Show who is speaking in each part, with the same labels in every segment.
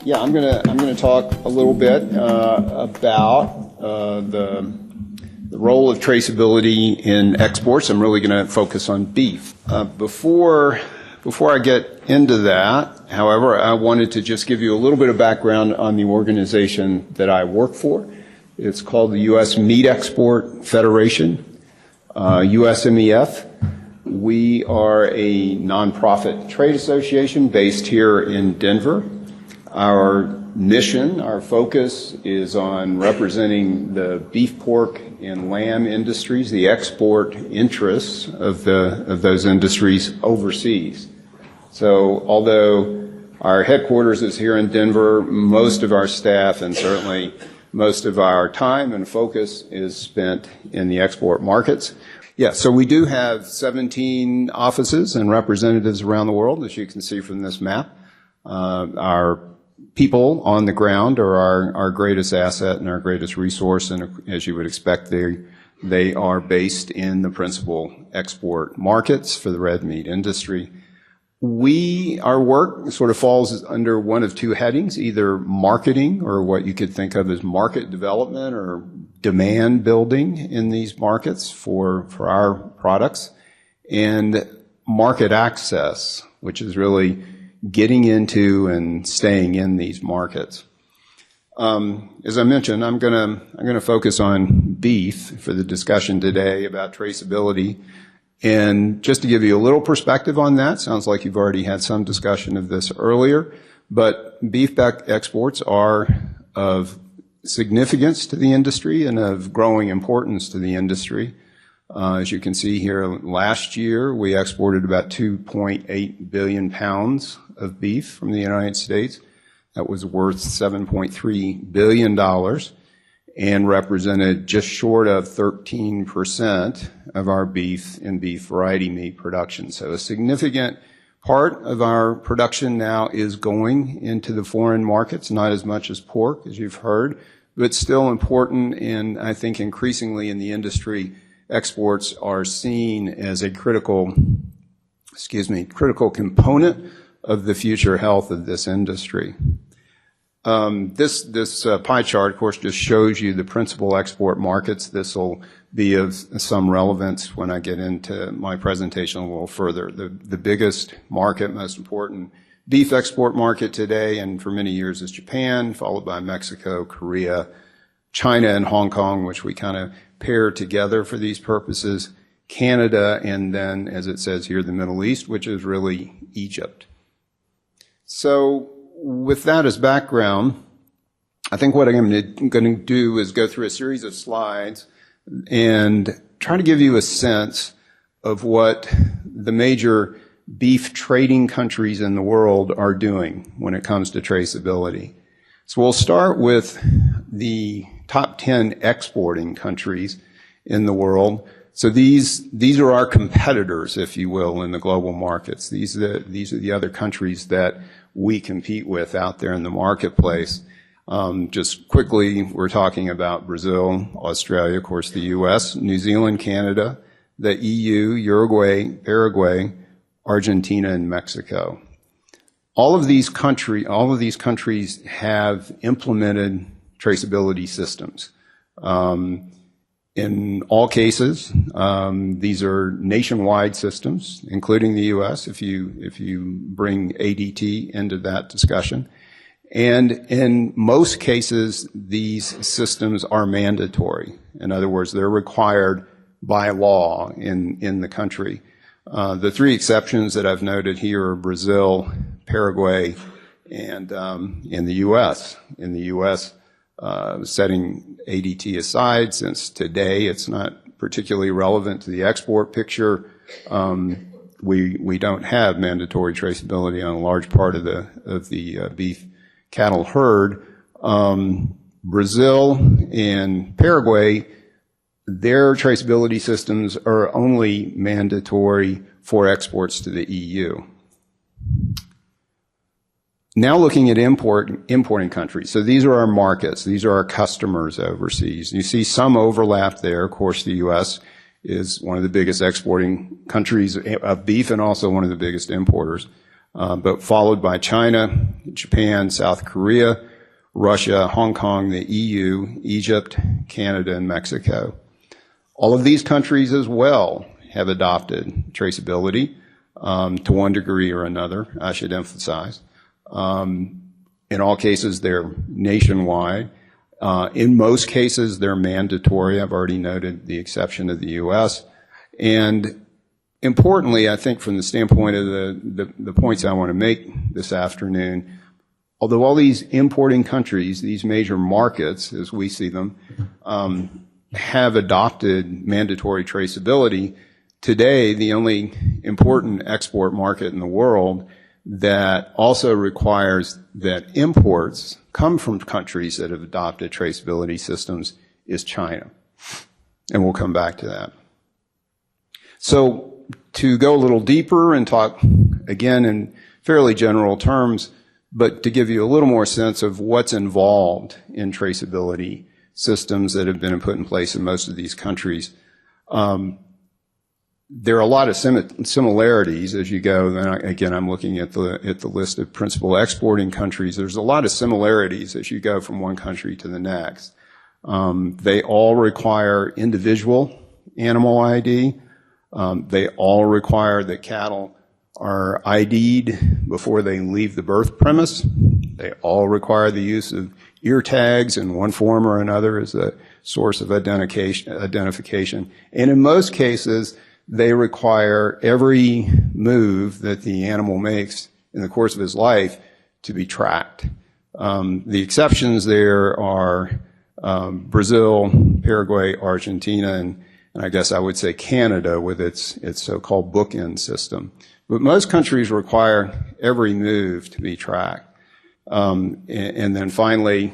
Speaker 1: Yeah, I'm gonna talk a little bit about the role of traceability in exports. I'm really going to focus on beef. Before I get into that, however, I wanted to just give you a little bit of background on the organization that I work for. It's called the U.S. Meat Export Federation, USMEF. We are a nonprofit trade association based here in Denver. Our mission, our focus is on representing the beef, pork, and lamb industries, the export interests of those industries overseas. So although our headquarters is here in Denver, most of our staff and certainly most of our time and focus is spent in the export markets. Yeah, so we do have 17 offices and representatives around the world, as you can see from this map. Our people on the ground are our greatest asset and our greatest resource, and as you would expect, they are based in the principal export markets for the red meat industry. Our work sort of falls under one of two headings, either marketing, or what you could think of as market development or demand building in these markets for our products, and market access, which is really getting into and staying in these markets. As I mentioned, I'm gonna focus on beef for the discussion today about traceability. And just to give you a little perspective on that, sounds like you've already had some discussion of this earlier, but beef exports are of significance to the industry and of growing importance to the industry. As you can see here, last year we exported about 2.8 billion pounds of beef from the United States. That was worth $7.3 billion and represented just short of 13% of our beef and beef variety meat production. So a significant part of our production now is going into the foreign markets, not as much as pork, as you've heard, but still important, and I think increasingly in the industry, exports are seen as a critical component of the future health of this industry. This pie chart, of course, just shows you the principal export markets. This will be of some relevance when I get into my presentation a little further. The biggest market, most important beef export market today and for many years is Japan, followed by Mexico, Korea, China, and Hong Kong, which we kind of pair together for these purposes, Canada, and then, as it says here, the Middle East, which is really Egypt. So with that as background, I think what I'm going to do is go through a series of slides and try to give you a sense of what the major beef trading countries in the world are doing when it comes to traceability. So we'll start with the top 10 exporting countries in the world. So these are our competitors, if you will, in the global markets. These are the other countries that we compete with out there in the marketplace. Just quickly, we're talking about Brazil, Australia, of course, the U.S., New Zealand, Canada, the EU, Uruguay, Paraguay, Argentina, and Mexico. All of these countries have implemented traceability systems. In all cases, these are nationwide systems, including the U.S., if you bring ADT into that discussion. And in most cases, these systems are mandatory. In other words, they're required by law in the country. The three exceptions that I've noted here are Brazil, Paraguay, and in the U.S. In the U.S., setting ADT aside, since today it's not particularly relevant to the export picture, we don't have mandatory traceability on a large part of the beef cattle herd. Brazil and Paraguay, their traceability systems are only mandatory for exports to the EU. Now looking at importing countries. So these are our markets. These are our customers overseas. You see some overlap there. Of course, the U.S. is one of the biggest exporting countries of beef and also one of the biggest importers. but followed by China, Japan, South Korea, Russia, Hong Kong, the EU, Egypt, Canada, and Mexico. All of these countries as well have adopted traceability to one degree or another, I should emphasize. In all cases, they're nationwide. In most cases, they're mandatory. I've already noted the exception of the U.S. And importantly, I think from the standpoint of the points I want to make this afternoon, although all these importing countries, these major markets, as we see them, have adopted mandatory traceability, today the only important export market in the world that also requires that imports come from countries that have adopted traceability systems is China. And we'll come back to that. So to go a little deeper and talk again in fairly general terms, but to give you a little more sense of what's involved in traceability systems that have been put in place in most of these countries. There are a lot of similarities as you go. Then again, I'm looking at the list of principal exporting countries. There's a lot of similarities as you go from one country to the next. They all require individual animal ID. They all require that cattle are ID'd before they leave the birth premise. They all require the use of ear tags in one form or another as a source of identification. And in most cases, they require every move that the animal makes in the course of his life to be tracked. The exceptions there are Brazil, Paraguay, Argentina, and I guess I would say Canada with its so-called bookend system. But most countries require every move to be tracked. And then finally,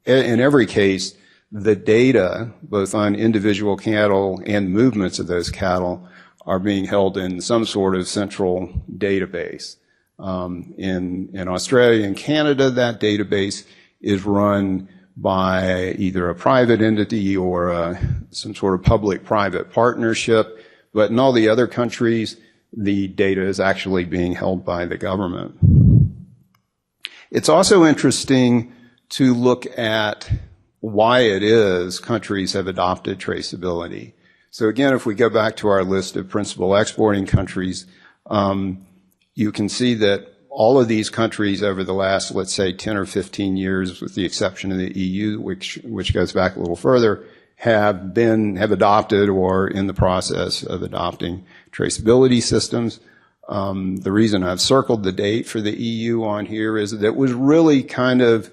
Speaker 1: in every case, the data, both on individual cattle and movements of those cattle, are being held in some sort of central database. In Australia and Canada, that database is run by either a private entity or some sort of public-private partnership. But in all the other countries, the data is actually being held by the government. It's also interesting to look at why it is countries have adopted traceability. So again, if we go back to our list of principal exporting countries, you can see that all of these countries over the last, let's say, 10 or 15 years, with the exception of the EU, which goes back a little further, have adopted or in the process of adopting traceability systems. The reason I've circled the date for the EU on here is that it was really kind of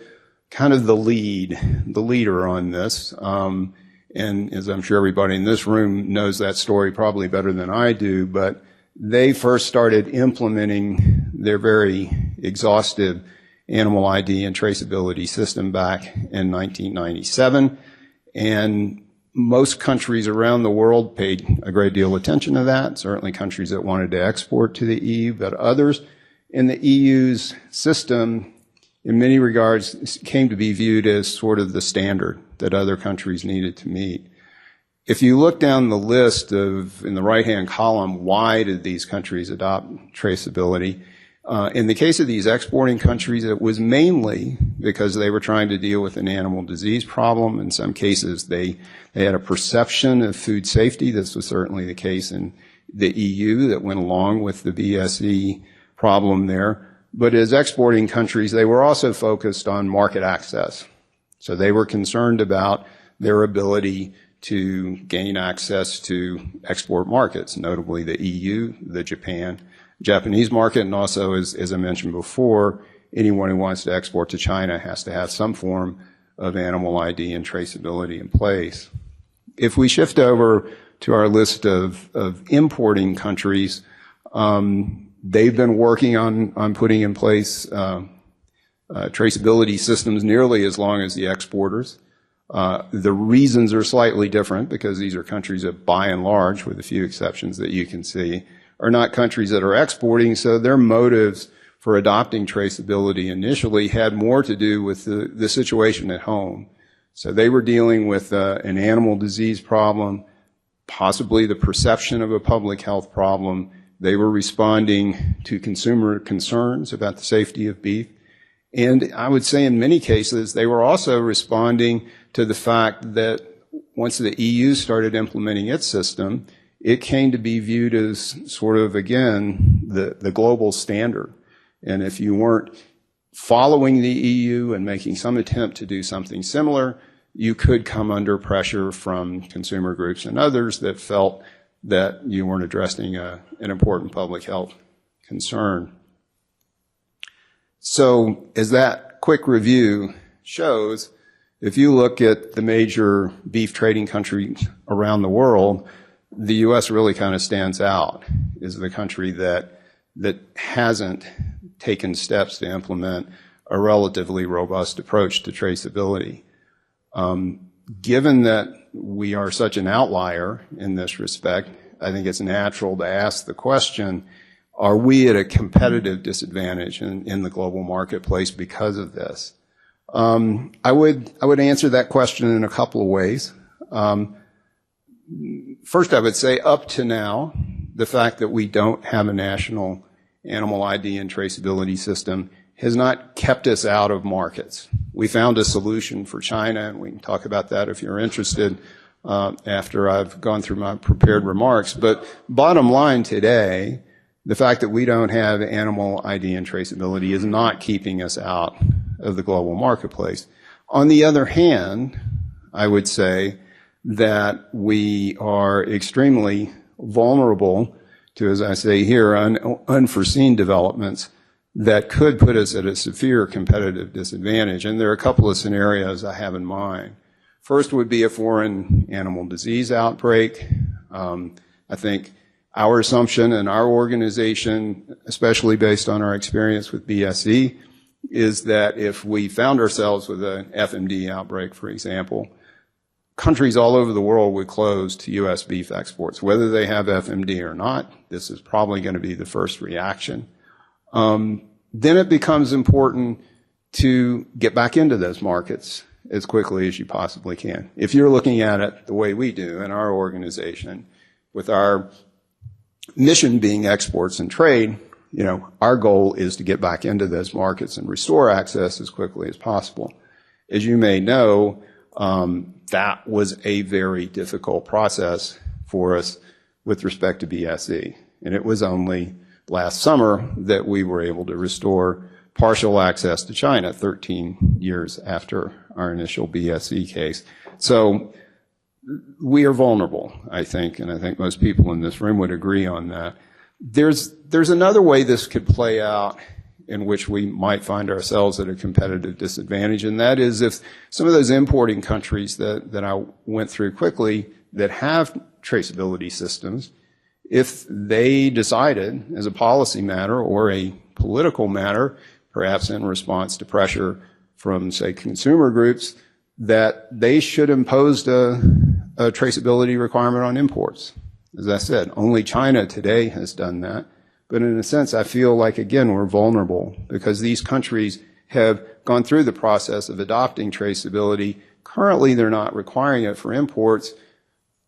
Speaker 1: the leader on this. And as I'm sure everybody in this room knows that story probably better than I do, but they first started implementing their very exhaustive animal ID and traceability system back in 1997. And most countries around the world paid a great deal of attention to that, certainly countries that wanted to export to the EU, but others in the EU's system, in many regards, came to be viewed as sort of the standard that other countries needed to meet. If you look down the list in the right-hand column, why did these countries adopt traceability? In the case of these exporting countries, it was mainly because they were trying to deal with an animal disease problem. In some cases, they had a perception of food safety. This was certainly the case in the EU that went along with the BSE problem there. But as exporting countries, they were also focused on market access. So they were concerned about their ability to gain access to export markets, notably the EU, the Japanese market, and also, as I mentioned before, anyone who wants to export to China has to have some form of animal ID and traceability in place. If we shift over to our list of importing countries, they've been working on putting in place traceability systems nearly as long as the exporters. The reasons are slightly different because these are countries that, by and large, with a few exceptions that you can see, are not countries that are exporting, so their motives for adopting traceability initially had more to do with the situation at home. So they were dealing with an animal disease problem, possibly the perception of a public health problem, They were responding to consumer concerns about the safety of beef. And I would say in many cases, they were also responding to the fact that once the EU started implementing its system, it came to be viewed as sort of, again, the global standard. And if you weren't following the EU and making some attempt to do something similar, you could come under pressure from consumer groups and others that felt that you weren't addressing an important public health concern. So as that quick review shows, if you look at the major beef trading countries around the world, the U.S. really kind of stands out as the country that hasn't taken steps to implement a relatively robust approach to traceability. Given that we are such an outlier in this respect, I think it's natural to ask the question, are we at a competitive disadvantage in the global marketplace because of this? I would answer that question in a couple of ways. First, I would say up to now, the fact that we don't have a national animal ID and traceability system has not kept us out of markets. We found a solution for China, and we can talk about that if you're interested after I've gone through my prepared remarks. But bottom line today, the fact that we don't have animal ID and traceability is not keeping us out of the global marketplace. On the other hand, I would say that we are extremely vulnerable to, as I say here, unforeseen developments that could put us at a severe competitive disadvantage. And there are a couple of scenarios I have in mind. First would be a foreign animal disease outbreak. I think our assumption and our organization, especially based on our experience with BSE, is that if we found ourselves with an FMD outbreak, for example, countries all over the world would close to U.S. beef exports. Whether they have FMD or not, this is probably going to be the first reaction. Then it becomes important to get back into those markets as quickly as you possibly can. If you're looking at it the way we do in our organization, with our mission being exports and trade, you know, our goal is to get back into those markets and restore access as quickly as possible. As you may know, that was a very difficult process for us with respect to BSE. And it was only last summer that we were able to restore partial access to China 13 years after our initial BSE case. So we are vulnerable, I think, and I think most people in this room would agree on that. There's another way this could play out in which we might find ourselves at a competitive disadvantage, and that is if some of those importing countries that I went through quickly that have traceability systems, if they decided as a policy matter or a political matter, perhaps in response to pressure from, say, consumer groups, that they should impose a traceability requirement on imports. As I said, only China today has done that. But in a sense, I feel like, again, we're vulnerable because these countries have gone through the process of adopting traceability. Currently, they're not requiring it for imports.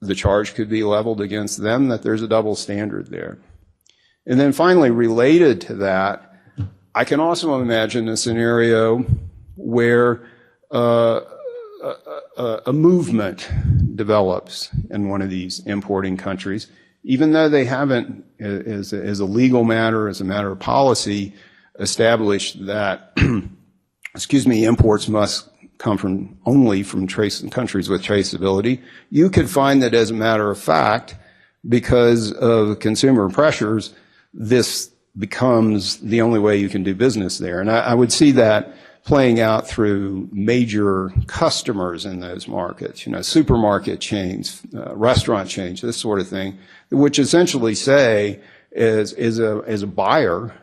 Speaker 1: The charge could be leveled against them that there's a double standard there. And then finally, related to that, I can also imagine a scenario where a movement develops in one of these importing countries, even though they haven't, as a legal matter, as a matter of policy, established that, imports must come only from countries with traceability. You could find that, as a matter of fact, because of consumer pressures, this becomes the only way you can do business there. And I would see that playing out through major customers in those markets, supermarket chains, restaurant chains, this sort of thing, which essentially say, as a buyer,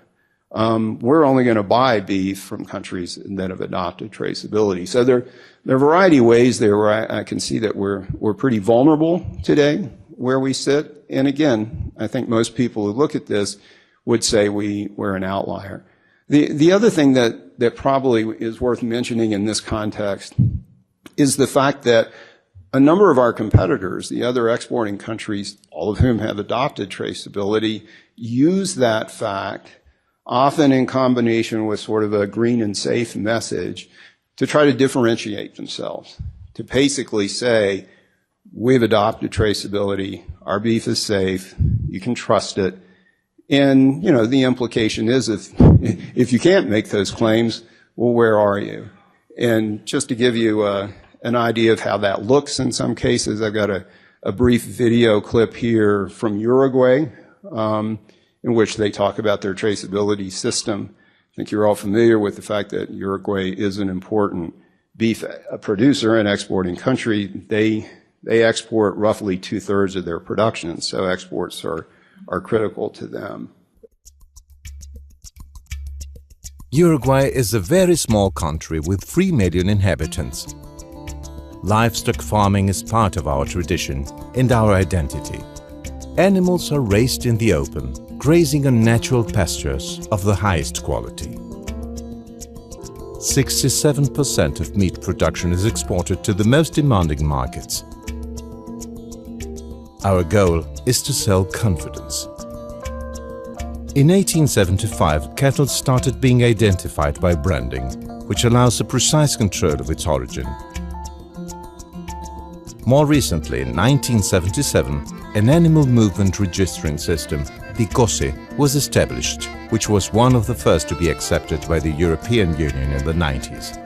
Speaker 1: we're only going to buy beef from countries that have adopted traceability. So there are a variety of ways there where I can see that we're pretty vulnerable today where we sit. And again, I think most people who look at this would say we're an outlier. The other thing that probably is worth mentioning in this context is the fact that a number of our competitors, the other exporting countries, all of whom have adopted traceability, use that fact, often in combination with sort of a green and safe message, to try to differentiate themselves, to basically say, we've adopted traceability, our beef is safe, you can trust it. And, you know, the implication is if you can't make those claims, well, where are you? And just to give you an idea of how that looks in some cases, I've got a brief video clip here from Uruguay, in which they talk about their traceability system. I think you're all familiar with the fact that Uruguay is an important beef producer and exporting country. They export roughly 2/3 of their production, so exports are critical to them.
Speaker 2: Uruguay is a very small country with 3 million inhabitants. Livestock farming is part of our tradition and our identity. Animals are raised in the open, grazing on natural pastures of the highest quality. 67% of meat production is exported to the most demanding markets. Our goal is to sell confidence. In 1875, cattle started being identified by branding, which allows a precise control of its origin. More recently, in 1977, an animal movement registering system, the COSE, was established, which was one of the first to be accepted by the European Union in the 90s.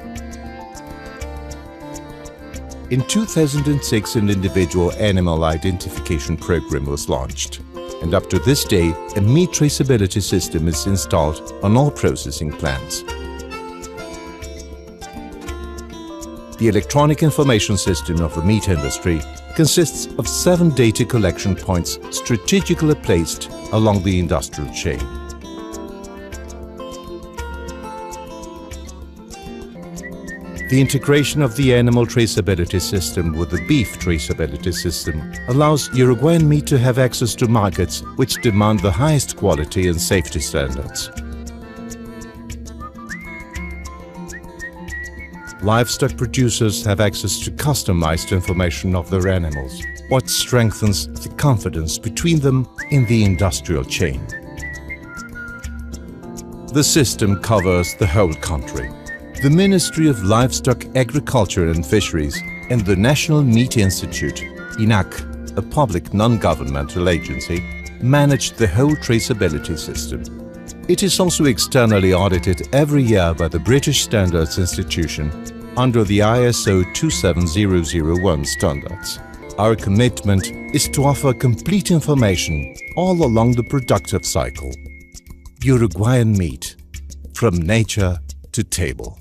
Speaker 2: In 2006, an individual animal identification program was launched, and up to this day, a meat traceability system is installed on all processing plants. The electronic information system of the meat industry consists of 7 data collection points strategically placed along the industrial chain. The integration of the animal traceability system with the beef traceability system allows Uruguayan meat to have access to markets which demand the highest quality and safety standards. Livestock producers have access to customized information of their animals, what strengthens the confidence between them in the industrial chain. The system covers the whole country. The Ministry of Livestock, Agriculture and Fisheries and the National Meat Institute, INAC, a public non-governmental agency, manage the whole traceability system. It is also externally audited every year by the British Standards Institution under the ISO 27001 standards. Our commitment is to offer complete information all along the productive cycle. Uruguayan meat, from nature to table.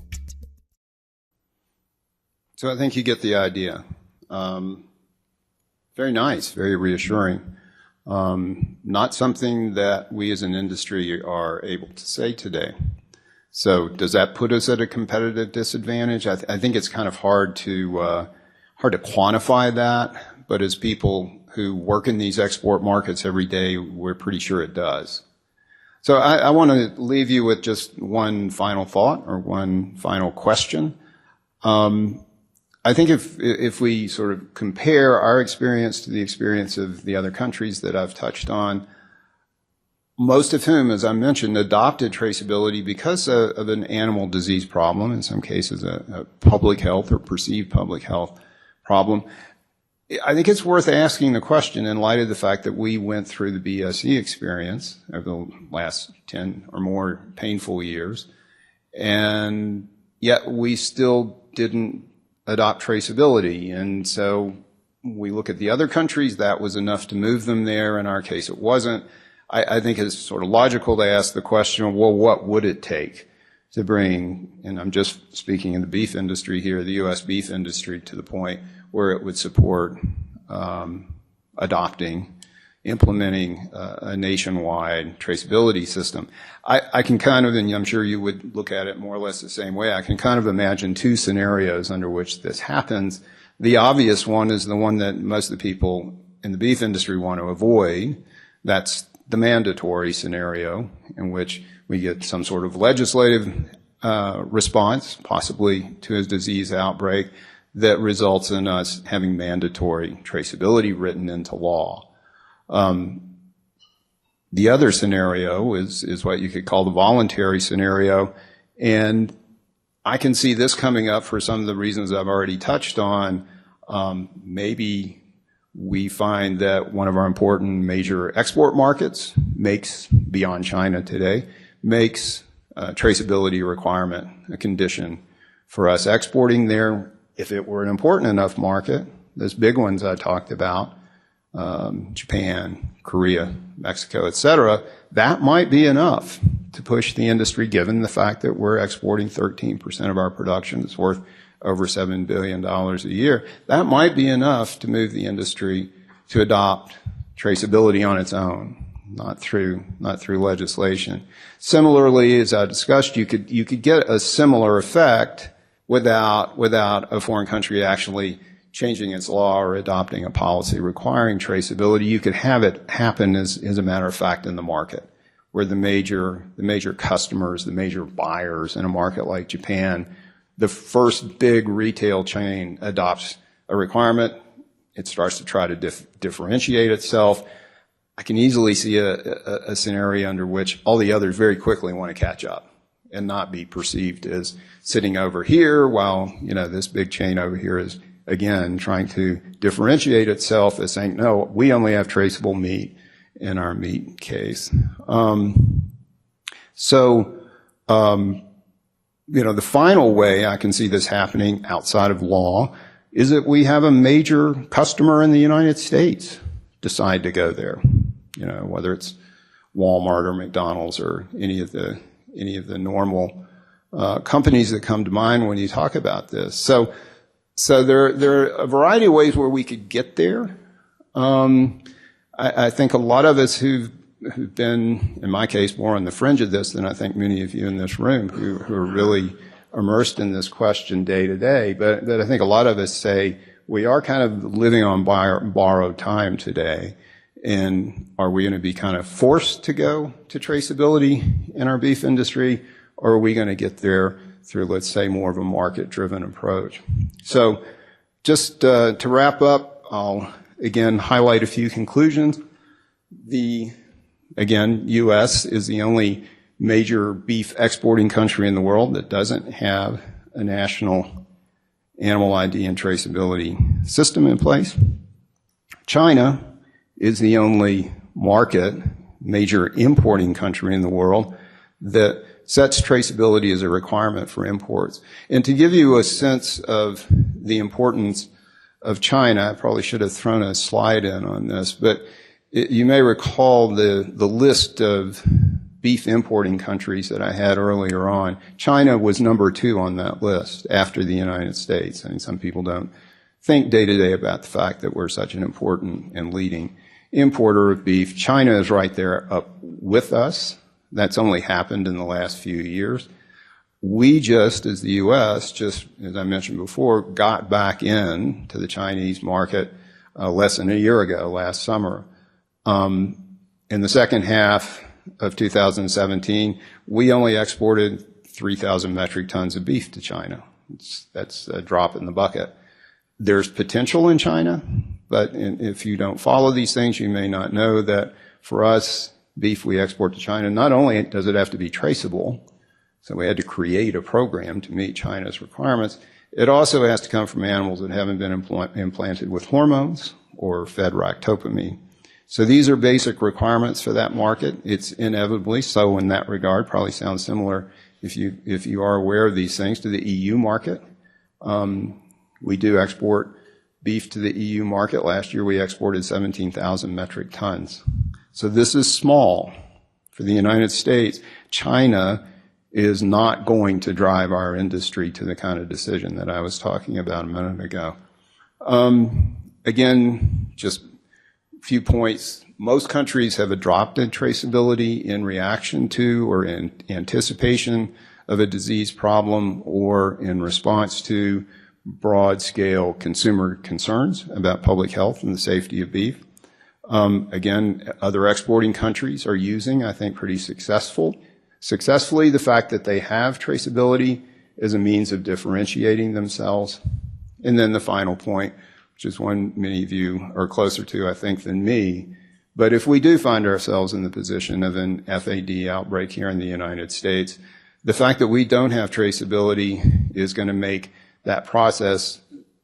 Speaker 1: So I think you get the idea. Very nice, very reassuring. Not something that we as an industry are able to say today. So does that put us at a competitive disadvantage? I think it's kind of hard to quantify that, but as people who work in these export markets every day, we're pretty sure it does. So I want to leave you with just one final thought or one final question. I think if we sort of compare our experience to the experience of the other countries that I've touched on, most of whom, as I mentioned, adopted traceability because of an animal disease problem, in some cases a public health or perceived public health problem, I think it's worth asking the question in light of the fact that we went through the BSE experience over the last 10 or more painful years, and yet we still didn't adopt traceability. And so we look at the other countries, that was enough to move them there. In our case, it wasn't. I think it's sort of logical to ask the question, well, what would it take to bring, and I'm just speaking in the beef industry here, the U.S. beef industry, to the point where it would support adopting, implementing a nationwide traceability system. I can kind of, and I'm sure you would look at it more or less the same way, I can kind of imagine 2 scenarios under which this happens. The obvious one is the one that most of the people in the beef industry want to avoid. That's the mandatory scenario in which we get some sort of legislative response, possibly to a disease outbreak, that results in us having mandatory traceability written into law. The other scenario is what you could call the voluntary scenario, and I can see this coming up for some of the reasons I've already touched on. Maybe we find that one of our important major export markets makes, beyond China today, makes traceability requirement a condition for us exporting there. If it were an important enough market, those big ones I talked about, Japan, Korea, Mexico, et cetera, that might be enough to push the industry, given the fact that we're exporting 13% of our production. It's worth over $7 billion a year. That might be enough to move the industry to adopt traceability on its own, not through legislation. Similarly, as I discussed, you could get a similar effect without a foreign country actually changing its law or adopting a policy requiring traceability. You could have it happen as a matter of fact in the market, where the major customers, the major buyers in a market like Japan, the first big retail chain adopts a requirement. It starts to try to differentiate itself. I can easily see a scenario under which all the others very quickly want to catch up and not be perceived as sitting over here while, this big chain over here is, again, trying to differentiate itself as saying, no, we only have traceable meat in our meat case. The final way I can see this happening outside of law is that we have a major customer in the United States decide to go there. Whether it's Walmart or McDonald's or any of the normal companies that come to mind when you talk about this. So there are a variety of ways where we could get there. I think a lot of us who've been, in my case, more on the fringe of this than I think many of you in this room who are really immersed in this question day to day, but I think a lot of us say we are kind of living on borrowed time today. And are we going to be kind of forced to go to traceability in our beef industry, or are we going to get there through, let's say, more of a market-driven approach? So just to wrap up, I'll again highlight a few conclusions. U.S. is the only major beef exporting country in the world that doesn't have a national animal ID and traceability system in place. China is the only major importing country in the world that sets traceability as a requirement for imports. And to give you a sense of the importance of China, I probably should have thrown a slide in on this, but you may recall the list of beef importing countries that I had earlier on. China was number 2 on that list after the United States. I mean, some people don't think day to day about the fact that we're such an important and leading importer of beef. China is right there up with us. That's only happened in the last few years. We just, as the U.S., just as I mentioned before, got back in to the Chinese market less than a year ago, last summer. In the second half of 2017, we only exported 3,000 metric tons of beef to China. That's a drop in the bucket. There's potential in China, but if you don't follow these things, you may not know that for us, beef we export to China, not only does it have to be traceable, so we had to create a program to meet China's requirements, it also has to come from animals that haven't been implanted with hormones or fed ractopamine. So these are basic requirements for that market. It's inevitably so in that regard. Probably sounds similar if you are aware of these things to the EU market. We do export beef to the EU market. Last year we exported 17,000 metric tons. So this is small for the United States. China is not going to drive our industry to the kind of decision that I was talking about a minute ago. Again, just a few points. Most countries have adopted traceability in reaction to or in anticipation of a disease problem or in response to broad-scale consumer concerns about public health and the safety of beef. Again, other exporting countries are using, I think, pretty successfully the fact that they have traceability as a means of differentiating themselves And then the final point, which is one many of you are closer to, I think, than me. But if we do find ourselves in the position of an FAD outbreak here in the United States, the fact that we don't have traceability is going to make that process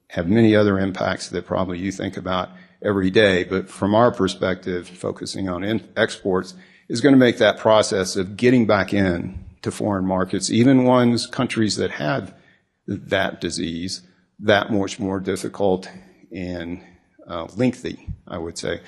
Speaker 1: have many other impacts that probably you think about every day. But from our perspective, focusing on exports, is going to make that process of getting back in to foreign markets, even countries that have that disease, that much more difficult and lengthy, I would say.